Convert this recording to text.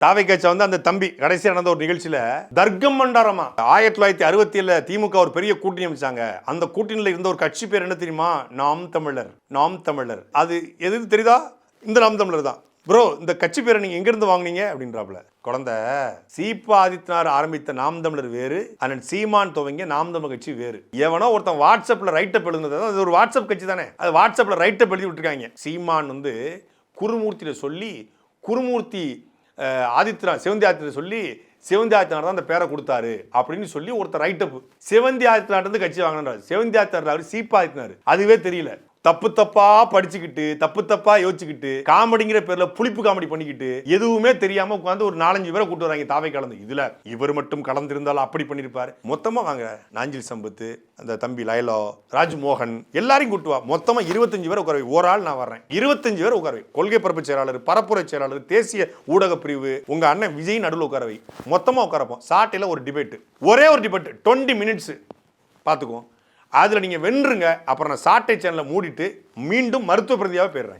தாவை கட்சி வந்து அந்த தம்பி கடைசியாக நடந்த ஒரு நிகழ்ச்சியில தர்க்கம் மண்டாரமா 1967 திமுக ஒரு பெரிய கூட்டணி அமைச்சாங்க. அந்த கூட்டணியில் இருந்த ஒரு கட்சி பேர் என்ன தெரியுமா? நாம் தமிழர். நாம் தமிழர். அது எது தெரியுதா? இந்த நாம் தமிழர் தான். ப்ரோ, இந்த கட்சி பேரை நீங்க எங்க இருந்து வாங்குனீங்க அப்படின்றாப்ல. குழந்தை சீபா ஆதித்யநாத் ஆரம்பித்த நாம் தமிழர் வேறு, அண்ணன் சீமான் துவங்கிய நாம் தமிழர் கட்சி வேறு. எவனோ ஒருத்தன் வாட்ஸ்அப்ல ரைட்டப் எழுதுனது, அது ஒரு வாட்ஸ்அப் கட்சி தானே, அது வாட்ஸ்அப்ல ரைட்டப் எழுதி விட்டுருக்காங்க. சீமான் வந்து குருமூர்த்தியில சொல்லி, குருமூர்த்தி ஆதித்யநாத் சிவந்தி ஆதித்யநாத் சொல்லி, சிவந்தி ஆதித்யநாத் தான் அந்த பேரை கொடுத்தாரு அப்படின்னு சொல்லி ஒருத்தர் ரைட்டப். சிவந்தி ஆதித்யநாத் வந்து கட்சி வாங்கினார். சிவந்தி ஆதித்யநாத் சீபா ஆதித்யநாத் அதுவே தெரியல. தப்பு தப்பா படிச்சுக்கிட்டு, தப்பு தப்பா யோசிச்சுக்கிட்டு, காமெடிங்கிற பேர்ல புளிப்பு காமெடி பண்ணிக்கிட்டு, எதுவுமே தெரியாம உட்காந்து ஒரு 4-5 பேரை கூட்டு வராங்க தாவை கலந்து. இதுல இவர் மட்டும் கலந்திருந்தாலும் அப்படி பண்ணிருப்பாரு. மொத்தமா வாங்க, நாஞ்சில் சம்பத்து, அந்த தம்பி லைலோ, ராஜ்மோகன் எல்லாரையும் கூட்டுவா. மொத்தமா 25 பேர் உட்காரவை. ஒரு ஆள் நான் வர்றேன், 25 பேர் உட்காரவை. கொள்கை பரப்பு செயலாளர், பரப்புரை செயலாளர், தேசிய ஊடக பிரிவு, உங்க அண்ணன் விஜய் நடுவில் உட்காரவை. மொத்தமா உட்காரப்போம். சாட்டையில ஒரு டிபேட், ஒரே ஒரு டிபேட் 20 மினிட்ஸ் பார்த்துக்குவோம். அதில் நீங்கள் வென்றுங்க. அப்புறம் நான் சாட்டை சேனலை மூடிட்டு மீண்டும் மருத்துவ பிரதியாக போயிடுறேன்.